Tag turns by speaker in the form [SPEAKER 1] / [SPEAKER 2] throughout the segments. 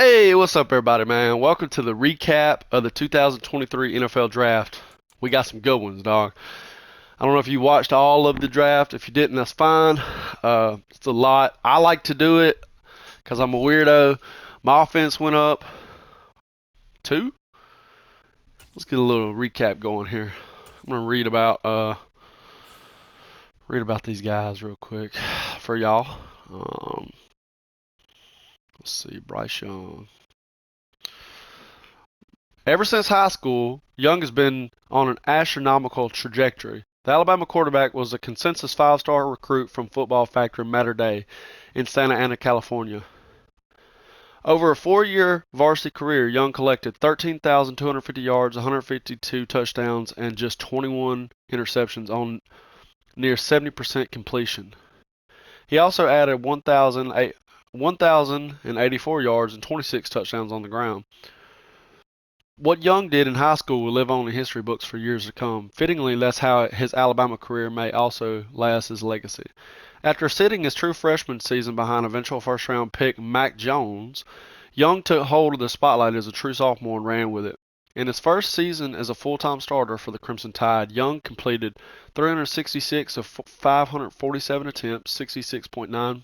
[SPEAKER 1] Hey, what's up, everybody, man? Welcome to the recap of the 2023 NFL Draft. We got some good ones, dog. I don't know if you watched all of the draft. If you didn't, that's fine. It's a lot. I like to do it because I'm a weirdo. My offense went up two. Let's get a little recap going here. I'm gonna read about these guys real quick for y'all. Um, let's see, Bryce Young. Ever since high school, Young has been on an astronomical trajectory. The Alabama quarterback was a consensus five-star recruit from Football Factory Mater Dei in Santa Ana, California. Over a four-year varsity career, Young collected 13,250 yards, 152 touchdowns, and just 21 interceptions on near 70% completion. He also added 1,084 yards and 26 touchdowns on the ground. What Young did in high school will live on in history books for years to come. Fittingly, that's how his Alabama career may also last his legacy. After sitting his true freshman season behind eventual first-round pick Mac Jones, Young took hold of the spotlight as a true sophomore and ran with it. In his first season as a full-time starter for the Crimson Tide, Young completed 366 of 547 attempts, 66.9%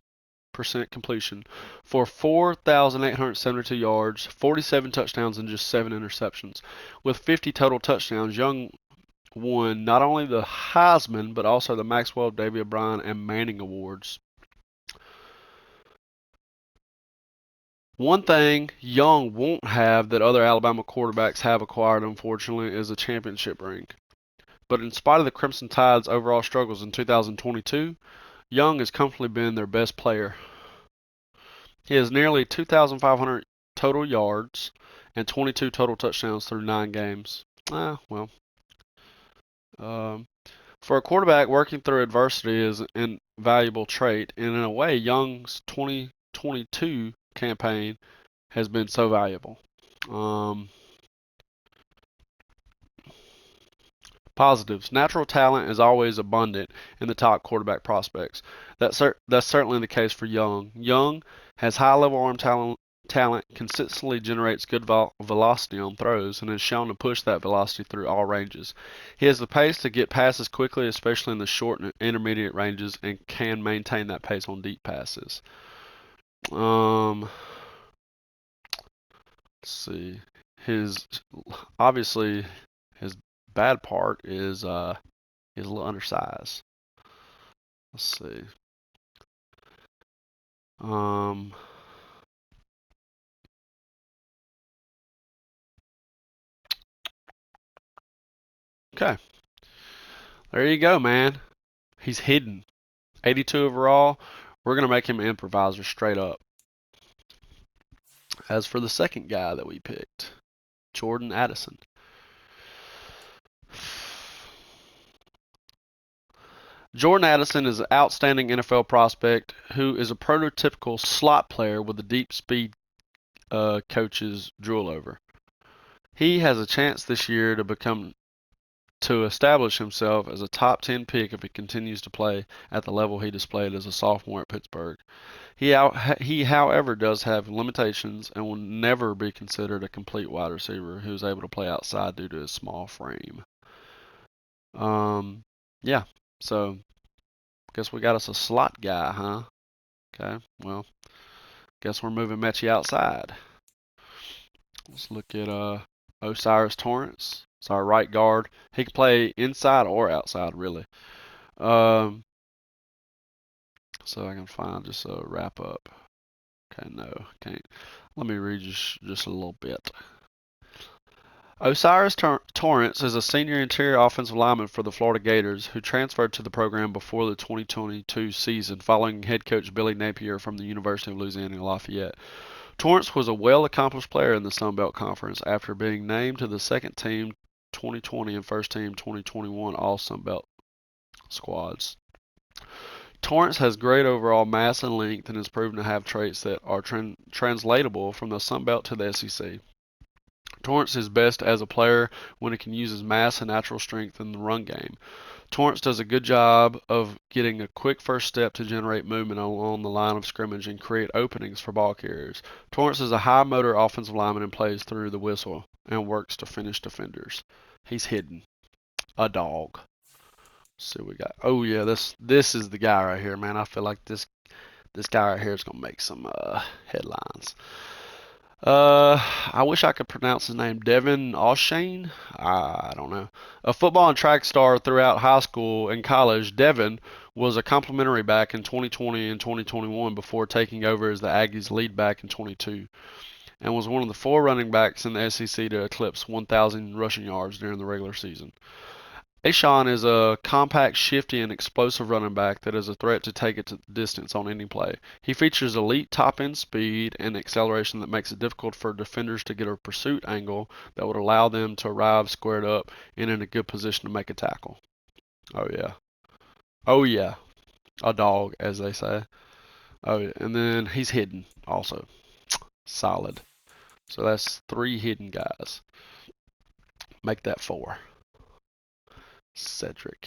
[SPEAKER 1] completion for 4,872 yards, 47 touchdowns, and just 7 interceptions. With 50 total touchdowns, Young won not only the Heisman but also the Maxwell, Davy O'Brien, and Manning awards. One thing Young won't have that other Alabama quarterbacks have acquired, unfortunately, is a championship ring. But in spite of the Crimson Tide's overall struggles in 2022, Young has comfortably been their best player. He has nearly 2,500 total yards and 22 total touchdowns through 9 games. Well, um, for a quarterback, working through adversity is an invaluable trait, and in a way, Young's 2022 campaign has been so valuable. Um, Positives. Natural talent is always abundant in the top quarterback prospects. That's certainly the case for Young. Young has high level arm talent, consistently generates good velocity on throws, and is shown to push that velocity through all ranges. He has the pace to get passes quickly, especially in the short and intermediate ranges, and can maintain that pace on deep passes. Let's see. His obviously his bad part is he's a little undersized. Let's see. Um, okay. There you go, man. He's hidden. 82 overall. We're going to make him an improviser straight up. As for the second guy that we picked, Jordan Addison. Jordan Addison is an outstanding NFL prospect who is a prototypical slot player with the deep speed coaches drool over. He has a chance this year to establish himself as a top 10 pick if he continues to play at the level he displayed as a sophomore at Pittsburgh. He, however, does have limitations and will never be considered a complete wide receiver who is able to play outside due to his small frame. Yeah, so guess we got us a slot guy, huh? Okay, well, guess we're moving Mechie outside. Let's look at O'Cyrus Torrence. It's our right guard. He can play inside or outside, really. Um, so I can find just a wrap up. Okay, no, can't. Let me read just a little bit. O'Cyrus Torrence is a senior interior offensive lineman for the Florida Gators who transferred to the program before the 2022 season following head coach Billy Napier from the University of Louisiana Lafayette. Torrence was a well-accomplished player in the Sun Belt Conference after being named to the second team 2020 and first team 2021 All Sun Belt squads. Torrence has great overall mass and length and is proven to have traits that are translatable from the Sun Belt to the SEC. Torrance is best as a player when he can use his mass and natural strength in the run game. Torrance does a good job of getting a quick first step to generate movement along the line of scrimmage and create openings for ball carriers. Torrance is a high motor offensive lineman and plays through the whistle and works to finish defenders. He's hidden. A dog. Let's see what we got. Oh yeah, this is the guy right here, man. I feel like this guy right here is gonna make some headlines. I wish I could pronounce his name. Devin O'Shane? I don't know. A football and track star throughout high school and college, Devin was a complimentary back in 2020 and 2021 before taking over as the Aggies' lead back in 22, and was one of the 4 running backs in the SEC to eclipse 1,000 rushing yards during the regular season. Ashawn is a compact, shifty, and explosive running back that is a threat to take it to the distance on any play. He features elite top-end speed and acceleration that makes it difficult for defenders to get a pursuit angle that would allow them to arrive squared up and in a good position to make a tackle. Oh yeah. Oh yeah. A dog, as they say. Oh yeah. And then he's hidden also. Solid. So that's 3 hidden guys. Make that 4. Cedric.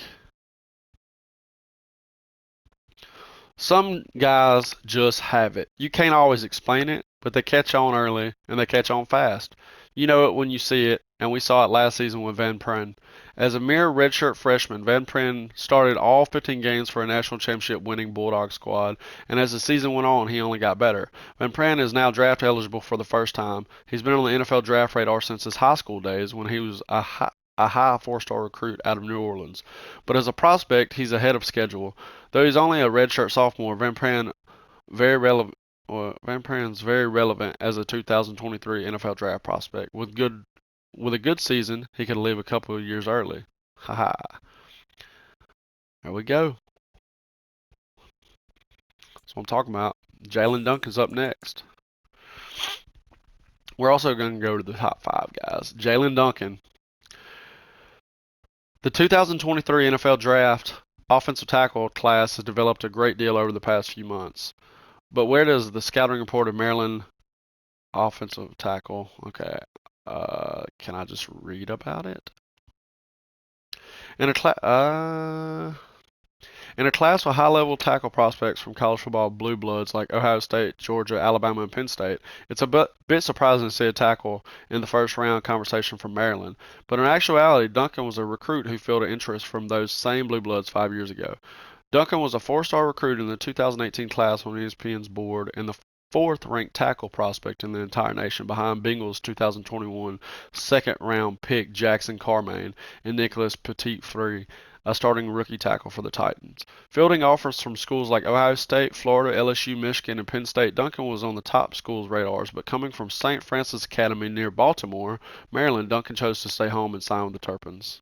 [SPEAKER 1] Some guys just have it. You can't always explain it, but they catch on early and they catch on fast. You know it when you see it, and we saw it last season with Van Pren. As a mere redshirt freshman, Van Pren started all 15 games for a national championship winning Bulldog squad, and as the season went on, he only got better. Van Pren is now draft eligible for the first time. He's been on the NFL draft radar since his high school days when he was a high 4-star recruit out of New Orleans. But as a prospect, he's ahead of schedule. Though he's only a redshirt sophomore, Van Pren's very relevant as a 2023 NFL draft prospect. With a good season, he could leave a couple of years early. Haha. There we go. That's what I'm talking about. Jalen Duncan's up next. We're also going to go to the top 5 guys. Jalen Duncan. The 2023 NFL Draft offensive tackle class has developed a great deal over the past few months. But where does the scouting report of Maryland offensive tackle? Okay, can I just read about it? In a class with high-level tackle prospects from college football blue bloods like Ohio State, Georgia, Alabama, and Penn State, it's a bit surprising to see a tackle in the first round conversation from Maryland. But in actuality, Duncan was a recruit who filled an interest from those same blue bloods 5 years ago. Duncan was a 4-star recruit in the 2018 class on ESPN's board and the 4th-ranked tackle prospect in the entire nation, behind Bengals' 2021 second-round pick Jackson Carmine and Nicholas Petit-Frere, a starting rookie tackle for the Titans. Fielding offers from schools like Ohio State, Florida, LSU, Michigan, and Penn State, Duncan was on the top schools' radars, but coming from St. Francis Academy near Baltimore, Maryland, Duncan chose to stay home and sign with the Terrapins.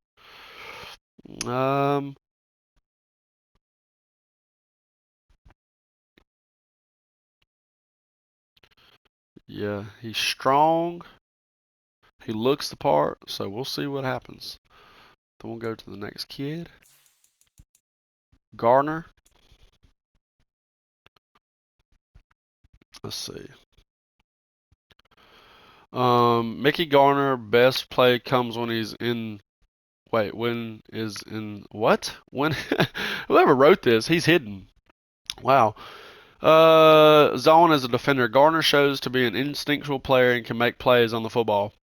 [SPEAKER 1] Yeah, he's strong. He looks the part, so we'll see what happens. Then we'll go to the next kid. Garner. Let's see. Mickey Garner, best play comes when he's in. Wait, when is in what? When whoever wrote this, he's hidden. Wow. Zone as a defender. Garner shows to be an instinctual player and can make plays on the football.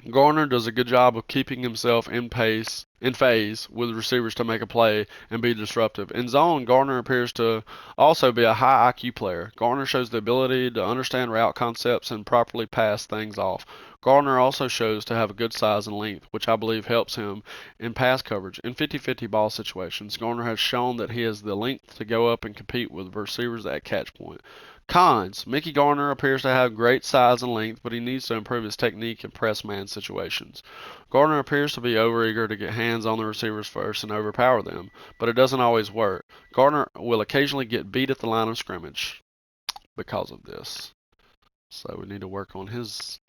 [SPEAKER 1] Garner does a good job of keeping himself in phase with receivers to make a play and be disruptive. In zone, Garner appears to also be a high IQ player. Garner shows the ability to understand route concepts and properly pass things off. Garner also shows to have a good size and length, which I believe helps him in pass coverage. In 50-50 ball situations, Garner has shown that he has the length to go up and compete with receivers at catch point. Cons. Mickey Garner appears to have great size and length, but he needs to improve his technique in press man situations. Garner appears to be overeager to get hands on the receivers first and overpower them, but it doesn't always work. Garner will occasionally get beat at the line of scrimmage because of this. So we need to work on his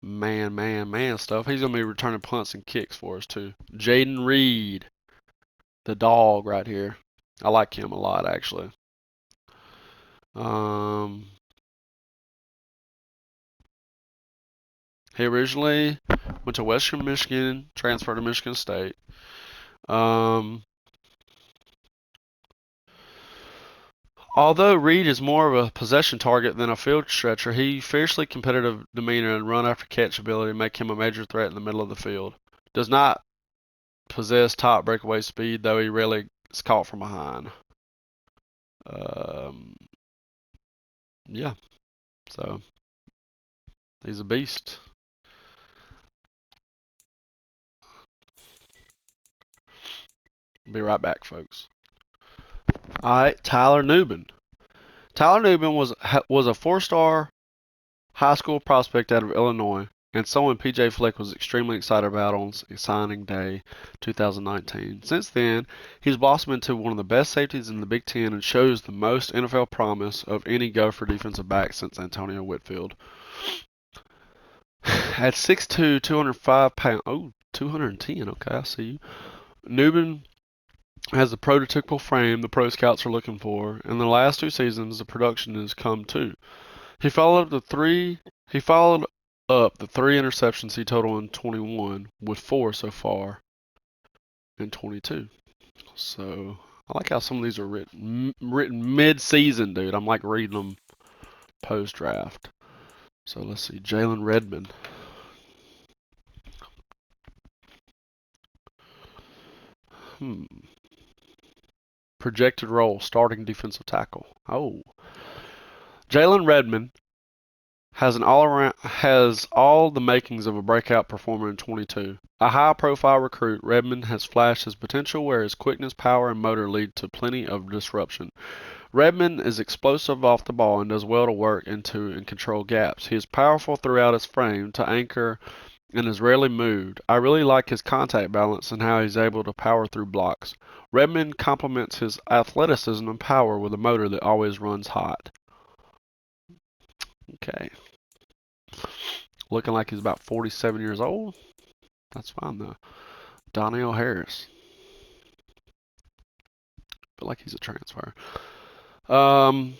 [SPEAKER 1] man stuff. He's going to be returning punts and kicks for us too. Jaden Reed, the dog right here. I like him a lot actually. He originally went to Western Michigan, transferred to Michigan State. Um, Although Reed is more of a possession target than a field stretcher, his fiercely competitive demeanor and run after catch ability make him a major threat in the middle of the field. Does not possess top breakaway speed, though he rarely is caught from behind. Um, yeah, so he's a beast. Be right back, folks. All right, Tyler Nubin. Tyler Nubin was a four-star high school prospect out of Illinois, and someone PJ Fleck was extremely excited about on signing day 2019. Since then, he's blossomed into one of the best safeties in the Big Ten and shows the most NFL promise of any Gopher defensive back since Antonio Whitfield. At 6'2", 205 pounds, 210, okay, I see you. Nubin has the prototypical frame the pro scouts are looking for. In the last 2 seasons, the production has come too. He followed up the three interceptions he totaled in 21 with 4 so far in 22. So I like how some of these are written mid-season, dude. I'm like reading them post-draft. So let's see, Jalen Redmond. Projected role, starting defensive tackle. Oh, Jalen Redmond has all the makings of a breakout performer in 22. A high-profile recruit, Redmond has flashed his potential where his quickness, power, and motor lead to plenty of disruption. Redmond is explosive off the ball and does well to work into and control gaps. He is powerful throughout his frame to anchor and is rarely moved. I really like his contact balance and how he's able to power through blocks. Redmond complements his athleticism and power with a motor that always runs hot. Okay. Looking like he's about 47 years old. That's fine though. Donnell Harris. Feel like he's a transfer. No,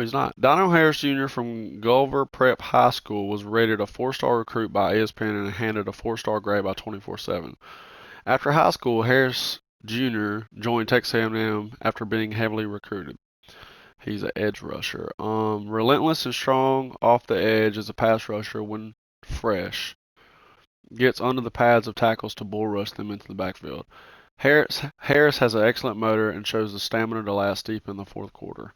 [SPEAKER 1] he's not. Donnell Harris Jr. from Gulliver Prep High School was rated a 4-star recruit by ESPN and handed a 4-star grade by 24/7. After high school, Harris Jr. joined Texas A&M after being heavily recruited. He's an edge rusher. Relentless and strong off the edge as a pass rusher when fresh. Gets under the pads of tackles to bull rush them into the backfield. Harris has an excellent motor and shows the stamina to last deep in the fourth quarter.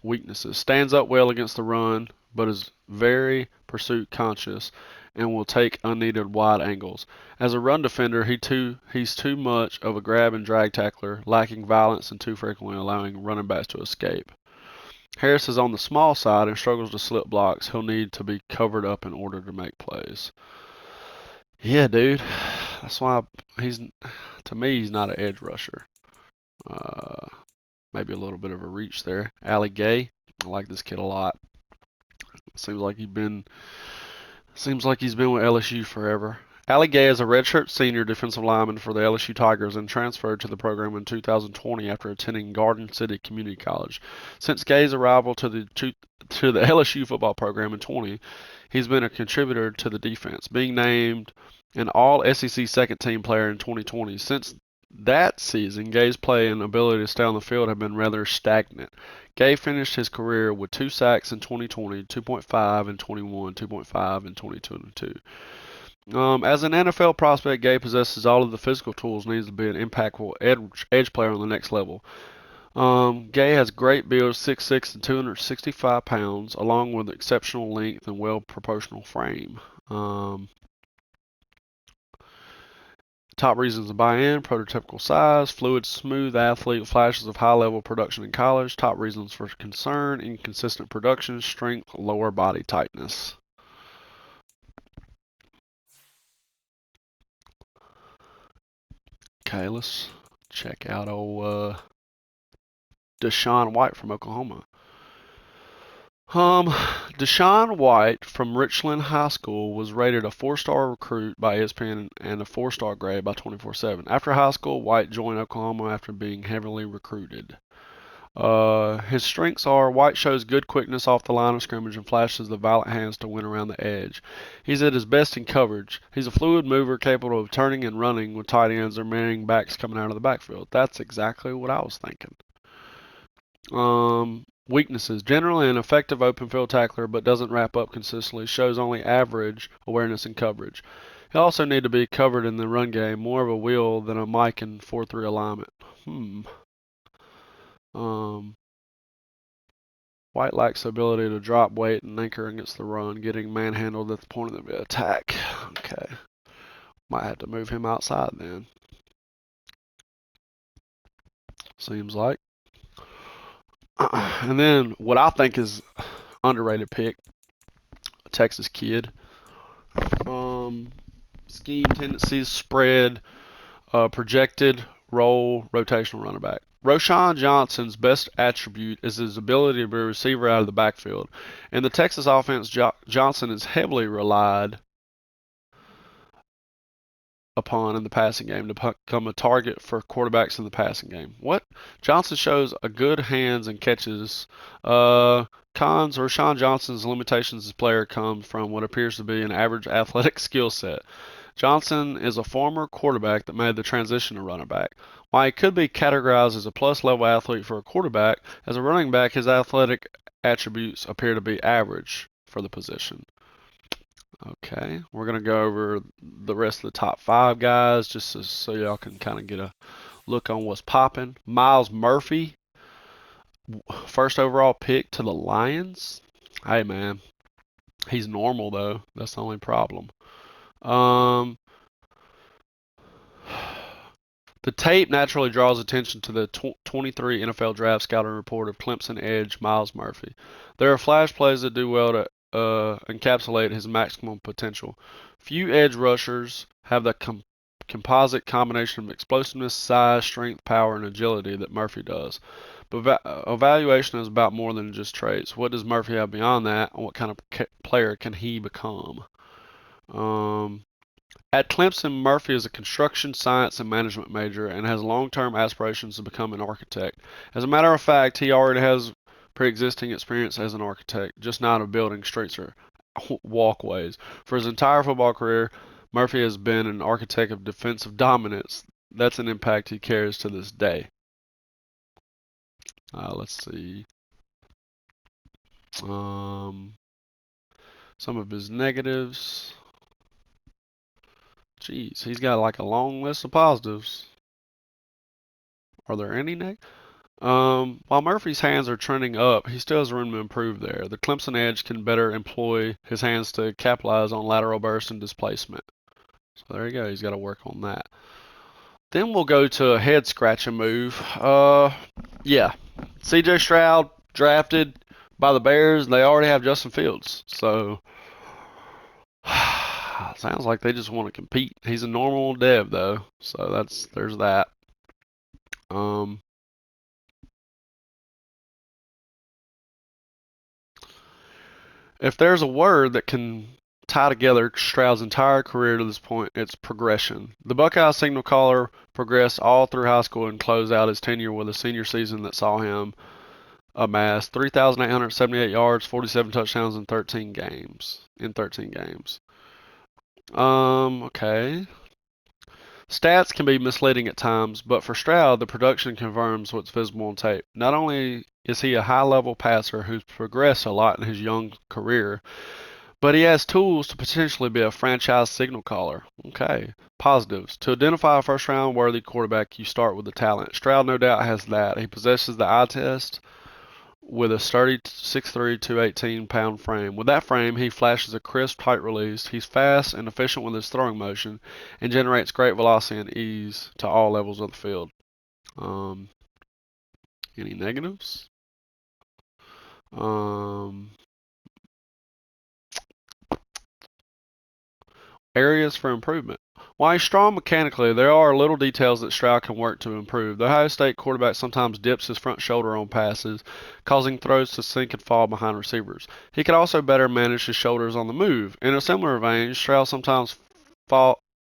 [SPEAKER 1] Weaknesses. Stands up well against the run, but is very pursuit conscious and will take unneeded wide angles. As a run defender, he's too much of a grab and drag tackler, lacking violence and too frequently allowing running backs to escape. Harris is on the small side and struggles to slip blocks. He'll need to be covered up in order to make plays. Yeah, dude. That's why to me, he's not an edge rusher. Maybe a little bit of a reach there. Ali Gay, I like this kid a lot. Seems like he's been with LSU forever. Ali Gay is a redshirt senior defensive lineman for the LSU Tigers and transferred to the program in 2020 after attending Garden City Community College. Since Gay's arrival to the LSU football program in 20, he's been a contributor to the defense, being named an All-SEC second-team player in 2020. Since that season, Gay's play and ability to stay on the field have been rather stagnant. Gay finished his career with 2 sacks in 2020, 2.5 in 21, 2.5 in 2022. As an NFL prospect, Gay possesses all of the physical tools needs to be an impactful edge player on the next level. Gay has great build, 6'6" and 265 pounds, along with exceptional length and well-proportional frame. Top reasons to buy in: prototypical size, fluid, smooth athlete, flashes of high-level production in college. Top reasons for concern: inconsistent production, strength, lower body tightness. Okay, let's check out old Deshaun White from Oklahoma. Deshaun White from Richland High School was rated a 4-star recruit by ESPN and a 4-star grade by 24/7. After high school, White joined Oklahoma after being heavily recruited. His strengths are: White shows good quickness off the line of scrimmage and flashes the violent hands to win around the edge. He's at his best in coverage. He's a fluid mover capable of turning and running with tight ends or marrying backs coming out of the backfield. That's exactly what I was thinking. Weaknesses: generally an effective open field tackler, but doesn't wrap up consistently. Shows only average awareness and coverage. He'll also need to be covered in the run game, more of a wheel than a Mike in 4-3 alignment. White lacks the ability to drop weight and anchor against the run, getting manhandled at the point of the attack. Okay. Might have to move him outside then. Seems like. And then what I think is underrated pick, a Texas kid. Scheme tendencies, spread, projected role, rotational running back. Roschon Johnson's best attribute is his ability to be a receiver out of the backfield. In the Texas offense, Johnson is heavily relied upon in the passing game to become a target for quarterbacks in the passing game. What? Johnson shows a good hands and catches. Cons: Roschon Johnson's limitations as a player come from what appears to be an average athletic skill set. Johnson is a former quarterback that made the transition to running back. While he could be categorized as a plus-level athlete for a quarterback, as a running back, his athletic attributes appear to be average for the position. Okay, we're going to go over the rest of the top 5 guys just so y'all can kind of get a look on what's popping. Myles Murphy, first overall pick to the Lions. Hey, man, he's normal, though. That's the only problem. The tape naturally draws attention to the 23 NFL Draft Scouting Report of Clemson edge Myles Murphy. There are flash plays that do well to encapsulate his maximum potential. Few edge rushers have the composite combination of explosiveness, size, strength, power, and agility that Murphy does. But evaluation is about more than just traits. What does Murphy have beyond that, and what kind of player can he become? At Clemson, Murphy is a construction science and management major and has long-term aspirations to become an architect. As a matter of fact, he already has pre-existing experience as an architect, just not of building streets or walkways. For his entire football career, Murphy has been an architect of defensive dominance. That's an impact he carries to this day. Let's see. Some of his negatives. Jeez, he's got like a long list of positives. Are there any negatives? While Murphy's hands are trending up, he still has room to improve there. The Clemson edge can better employ his hands to capitalize on lateral burst and displacement. So there you go. He's got to work on that. Then we'll go to a head scratching move. Yeah, C.J. Stroud drafted by the Bears. They already have Justin Fields, so sounds like they just want to compete. He's a normal dev though, so there's that. If there's a word that can tie together Stroud's entire career to this point, it's progression. The Buckeye signal caller progressed all through high school and closed out his tenure with a senior season that saw him amass 3,878 yards, 47 touchdowns in 13 games. Okay. Stats can be misleading at times, but for Stroud, the production confirms what's visible on tape. Not only is he a high-level passer who's progressed a lot in his young career, but he has tools to potentially be a franchise signal caller. Okay. Positives. To identify a first-round worthy quarterback, you start with the talent. Stroud no doubt has that. He possesses the eye test with a sturdy 6'3", 218-pound frame. With that frame, he flashes a crisp, tight release. He's fast and efficient with his throwing motion and generates great velocity and ease to all levels of the field. Any negatives? Areas for improvement. While he's strong mechanically, there are little details that Stroud can work to improve. The Ohio State quarterback sometimes dips his front shoulder on passes, causing throws to sink and fall behind receivers. He could also better manage his shoulders on the move. In a similar vein, Stroud sometimes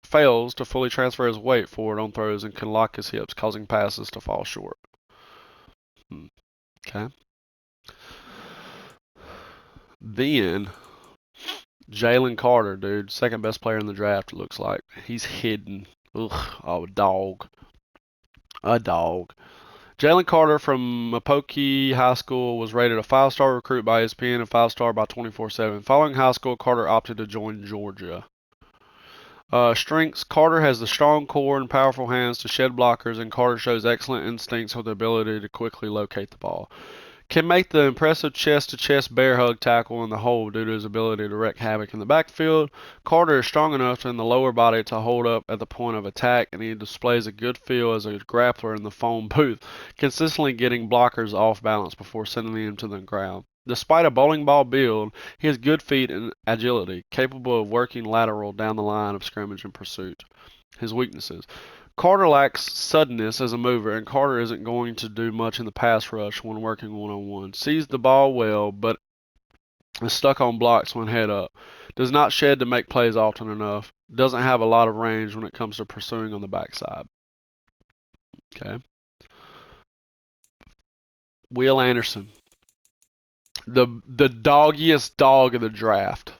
[SPEAKER 1] fails to fully transfer his weight forward on throws and can lock his hips, causing passes to fall short. Okay. Then Jalen Carter, dude, second best player in the draft, it looks like. He's hidden. Ugh, oh, dog. A dog. Jalen Carter from Mapoki High School was rated a 5-star recruit by ESPN and 5-star by 24/7. Following high school, Carter opted to join Georgia. Strengths: Carter has the strong core and powerful hands to shed blockers, and Carter shows excellent instincts with the ability to quickly locate the ball. Can make the impressive chest-to-chest bear hug tackle in the hole due to his ability to wreak havoc in the backfield. Carter is strong enough in the lower body to hold up at the point of attack, and he displays a good feel as a grappler in the phone booth, consistently getting blockers off balance before sending them to the ground. Despite a bowling ball build, he has good feet and agility, capable of working lateral down the line of scrimmage in pursuit. His weaknesses: Carter lacks suddenness as a mover, and Carter isn't going to do much in the pass rush when working one-on-one. Sees the ball well, but is stuck on blocks when head up. Does not shed to make plays often enough. Doesn't have a lot of range when it comes to pursuing on the backside. Okay. Will Anderson, the doggiest dog of the draft.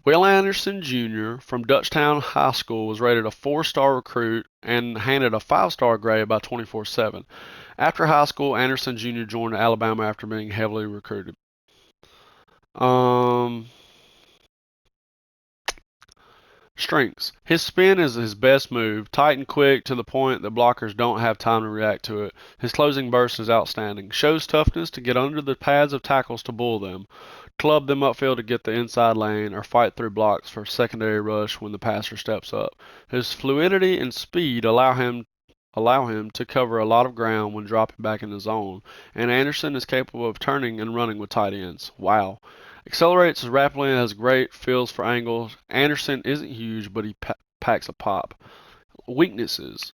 [SPEAKER 1] Will Anderson Jr. from Dutchtown High School was rated a 4-star recruit and handed a 5-star grade by 24/7. After high school, Anderson Jr. joined Alabama after being heavily recruited. Strengths: his spin is his best move, tight and quick to the point that blockers don't have time to react to it. His closing burst is outstanding. Shows toughness to get under the pads of tackles to bull them, club them upfield to get the inside lane, or fight through blocks for secondary rush when the passer steps up. His fluidity and speed allow him to cover a lot of ground when dropping back in the zone, and Anderson is capable of turning and running with tight ends. Wow. Accelerates rapidly and has great feels for angles. Anderson isn't huge, but he packs a pop. Weaknesses: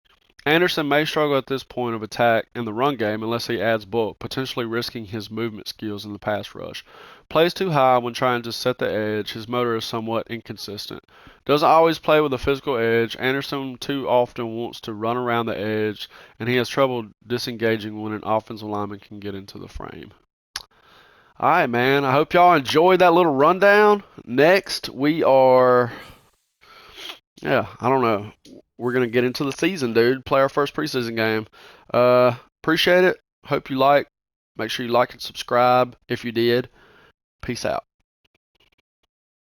[SPEAKER 1] Anderson may struggle at this point of attack in the run game unless he adds bulk, potentially risking his movement skills in the pass rush. Plays too high when trying to set the edge. His motor is somewhat inconsistent. Doesn't always play with a physical edge. Anderson too often wants to run around the edge, and he has trouble disengaging when an offensive lineman can get into the frame. All right, man. I hope y'all enjoyed that little rundown. Next, we are, I don't know. We're going to get into the season, dude. Play our first preseason game. Appreciate it. Hope you like. Make sure you like and subscribe if you did. Peace out.